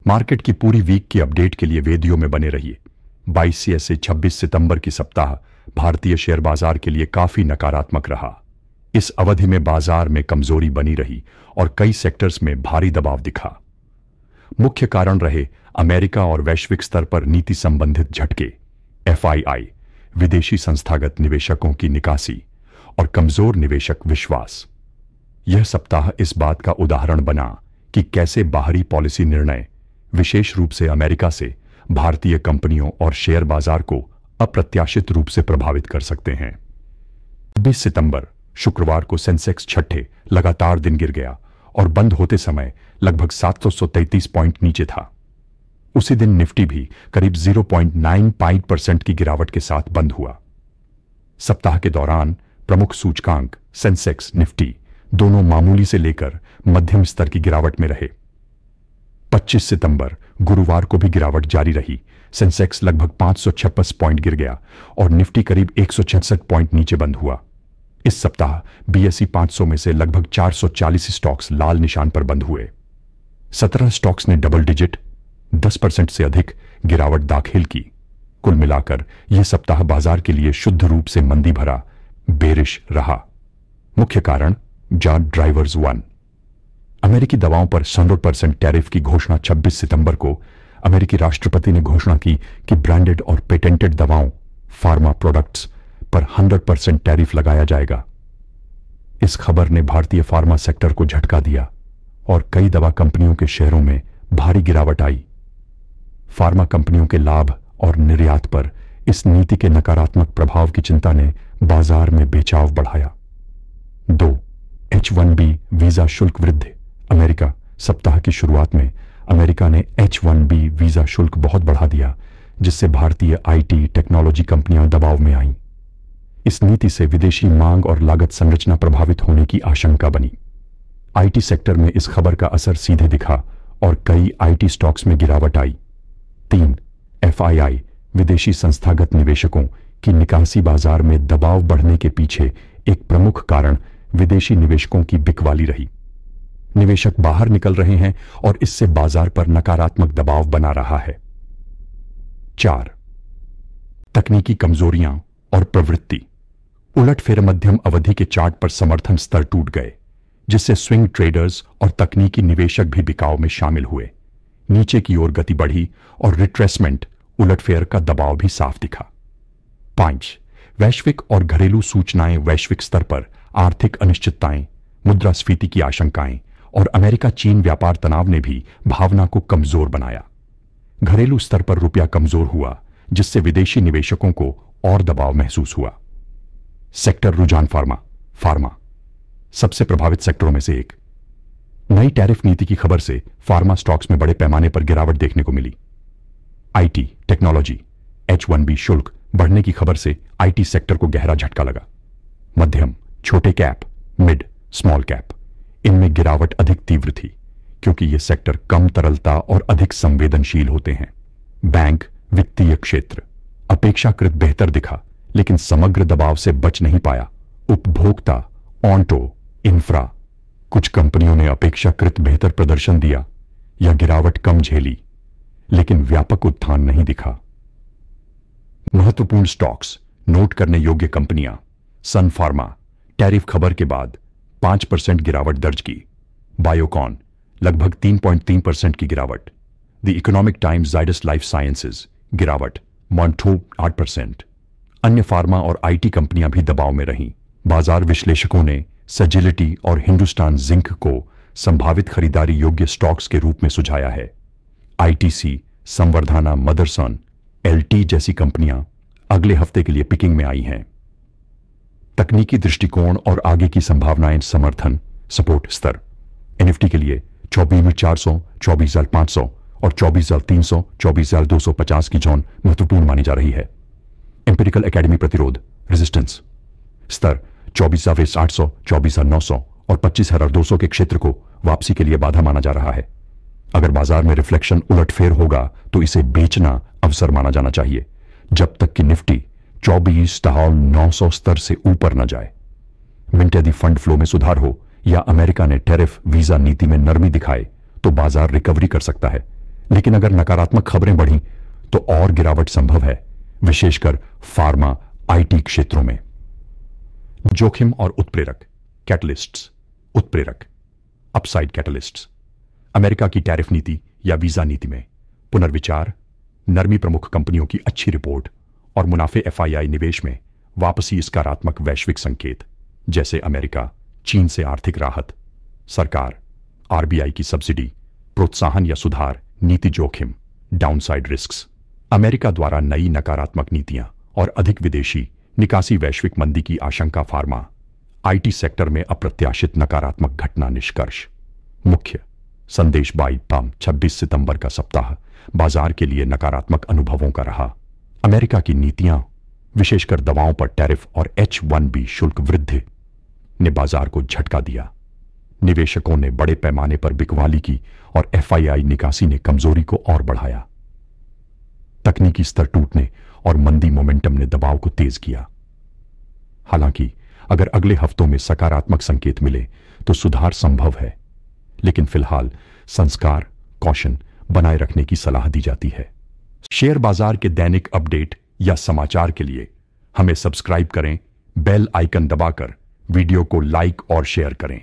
Market की पूरी week की अपडेट के लिए वेदियों में बने रहिए। 22 से 26 सितंबर की सप्ताह भारतीय शेयर बाजार के लिए काफी नकारात्मक रहा। इस अवधि में बाजार में कमजोरी बनी रही और कई सेक्टर्स में भारी दबाव दिखा। मुख्य कारण रहे अमेरिका और वैश्विक स्तर पर नीति संबंधित झटके, एफआईआई, विदेशी संस्थागत निवेशकों की निकासी और कमजोर निवेशक विश्वास। यह सप्ताह इस बात का उदाहरण बना कि कैसे बाहरी पॉलिसी निर्णय, विशेष रूप से अमेरिका से, भारतीय कंपनियों और शेयर बाजार को अप्रत्याशित रूप से प्रभावित कर सकते हैं। 20 सितंबर शुक्रवार को सेंसेक्स छठे लगातार दिन गिर गया और बंद होते समय लगभग 733 पॉइंट नीचे था। उसी दिन निफ्टी भी करीब 0.95% की गिरावट के साथ बंद हुआ। सप्ताह के दौरान प्रमुख सूचकांक सेंसेक्स, निफ्टी दोनों मामूली से लेकर मध्यम स्तर की गिरावट में रहे। 25 सितंबर गुरुवार को भी गिरावट जारी रही। सेंसेक्स लगभग 556 पॉइंट गिर गया और निफ्टी करीब 166 पॉइंट नीचे बंद हुआ। इस सप्ताह बीएसई 500 में से लगभग 440 स्टॉक्स लाल निशान पर बंद हुए। 17 स्टॉक्स ने डबल डिजिट 10% से अधिक गिरावट दाखिल की। कुल मिलाकर यह सप्ताह बाजार के लिए शुद्ध रूप से मंदी भरा, बेरिश रहा। मुख्य कारण जॉन ड्राइवर्स 1। अमेरिकी दवाओं पर 100% टैरिफ की घोषणा 26 सितंबर को अमेरिकी राष्ट्रपति ने घोषणा की कि ब्रांडेड और पेटेंटेड दवाओं, फार्मा प्रोडक्ट्स पर 100% टैरिफ लगाया जाएगा। इस खबर ने भारतीय फार्मा सेक्टर को झटका दिया और कई दवा कंपनियों के शेयरों में भारी गिरावट आई। फार्मा कंपनियों के लाभ और निर्यात पर इस नीति के नकारात्मक प्रभाव की चिंता ने बाजार में बेचाव बढ़ाया। 2. H-1B वीजा शुल्क वृद्धि। अमेरिका। सप्ताह की शुरुआत में अमेरिका ने H-1B वीजा शुल्क बहुत बढ़ा दिया, जिससे भारतीय आईटी टेक्नोलॉजी कंपनियां दबाव में आईं। इस नीति से विदेशी मांग और लागत संरचना प्रभावित होने की आशंका बनी। आईटी सेक्टर में इस खबर का असर सीधे दिखा और कई आईटी स्टॉक्स में गिरावट आई। 3. एफआईआई, विदेशी संस्थागत निवेशकों की निकासी। बाजार में दबाव बढ़ने के पीछे एक प्रमुख कारण विदेशी निवेशकों की बिकवाली रही। निवेशक बाहर निकल रहे हैं और इससे बाजार पर नकारात्मक दबाव बना रहा है। 4. तकनीकी कमजोरियां और प्रवृत्ति। उलटफेर मध्यम अवधि के चार्ट पर समर्थन स्तर टूट गए, जिससे स्विंग ट्रेडर्स और तकनीकी निवेशक भी बिकाव में शामिल हुए। नीचे की ओर गति बढ़ी और रिट्रेसमेंट, उलटफेर का दबाव भी साफ दिखा। 5. वैश्विक और घरेलू सूचनाएं। वैश्विक स्तर पर आर्थिक अनिश्चितताएं, मुद्रास्फीति की आशंकाएं और अमेरिका चीन व्यापार तनाव ने भी भावना को कमजोर बनाया। घरेलू स्तर पर रुपया कमजोर हुआ, जिससे विदेशी निवेशकों को और दबाव महसूस हुआ। सेक्टर रुझान। फार्मा सबसे प्रभावित सेक्टरों में से एक। नई टैरिफ नीति की खबर से फार्मा स्टॉक्स में बड़े पैमाने पर गिरावट देखने को मिली। IT technology. H-1B शुल्क बढ़ने की खबर से आईटी सेक्टर को गहरा झटका लगा। मध्यम, छोटे कैप, मिड, स्मॉल कैप, इनमें गिरावट अधिक तीव्र थी, क्योंकि ये सेक्टर कम तरलता और अधिक संवेदनशील होते हैं। बैंक, वित्तीय क्षेत्र अपेक्षाकृत बेहतर दिखा, लेकिन समग्र दबाव से बच नहीं पाया। उपभोक्ता, ऑन्टो, इंफ्रा, कुछ कंपनियों ने अपेक्षाकृत बेहतर प्रदर्शन दिया या गिरावट कम झेली, लेकिन व्यापक उत्थान नहीं दिखा। महत्वपूर्ण स्टॉक्स, नोट करने योग्य कंपनियां। सन फार्मा, टैरिफ खबर के बाद 5% गिरावट दर्ज की। बायोकॉन, लगभग 3.3% की गिरावट। The economic times Zydus life sciences, गिरावट। मॉन्टो 8%। अन्य फार्मा और आईटी कंपनियां भी दबाव में रहीं। बाजार विश्लेषकों ने सजिलिटी और हिंदुस्तान जिंक को संभावित खरीदारी योग्य स्टॉक्स के रूप में सुझाया है। आईटीसी, संवर्धना, मदरसन, एलटी जैसी कंपनियां अगले हफ्ते के लिए पिकिंग में आई हैं। तकनीकी दृष्टिकोण और आगे की संभावनाएं। समर्थन, सपोर्ट स्तर। एनएफटी के लिए 24,400, 24,500 और 24,300, 24,250 की जोन महत्वपूर्ण मानी जा रही है। एम्पिरिकल एकेडमी प्रतिरोध, रेजिस्टेंस स्तर 24,800, 24,900 और 25,200 के क्षेत्र को वापसी के लिए बाधा माना जा रहा है। अगर बाजार में रिफ्लेक्शन उलटफेर होगा तो इसे बेचना अवसर माना जाना चाहिए, जब तक कि निफ्टी 24,900 स्तर से ऊपर न जाए। मिंट यदि फंड फ्लो में सुधार हो या अमेरिका ने टैरिफ वीजा नीति में नरमी दिखाए तो बाजार रिकवरी कर सकता है, लेकिन अगर नकारात्मक खबरें बढ़ीं तो और गिरावट संभव है, विशेषकर फार्मा आईटी क्षेत्रों में। जोखिम और उत्प्रेरक कैटलिस्ट्स। उत्प्रेरक अपसाइड कैटलिस्ट्स। अमेरिका की टैरिफ नीति या वीजा नीति में पुनर्विचार, नरमी प्रमुख कंपनियों की अच्छी रिपोर्ट और मुनाफे एफआईआई निवेश में वापसी। सकारात्मक वैश्विक संकेत जैसे अमेरिका, चीन से आर्थिक राहत, सरकार, आरबीआई की सब्सिडी, प्रोत्साहन या सुधार। नीति जोखिम डाउनसाइड रिस्क्स। अमेरिका द्वारा नई नकारात्मक नीतियां और अधिक विदेशी निकासी। वैश्विक मंदी की आशंका। फार्मा आईटी सेक्टर में अप्रत्याशित नकारात्मक घटना। निष्कर्ष मुख्य संदेश। 26 सितंबर का सप्ताह बाजार के लिए नकारात्मक अनुभवों का रहा। अमेरिका की नीतियां, विशेषकर दवाओं पर टैरिफ और H-1B शुल्क वृद्धि ने बाजार को झटका दिया। निवेशकों ने बड़े पैमाने पर बिकवाली की और एफआईआई निकासी ने कमजोरी को और बढ़ाया। तकनीकी स्तर टूटने और मंदी मोमेंटम ने दबाव को तेज किया। हालांकि अगर अगले हफ्तों में सकारात्मक संकेत मिले तो सुधार संभव है, लेकिन फिलहाल संस्कार, कौशन बनाए रखने की सलाह दी जाती है। शेयर बाजार के दैनिक अपडेट या समाचार के लिए हमें सब्सक्राइब करें, बेल आइकन दबाकर वीडियो को लाइक और शेयर करें।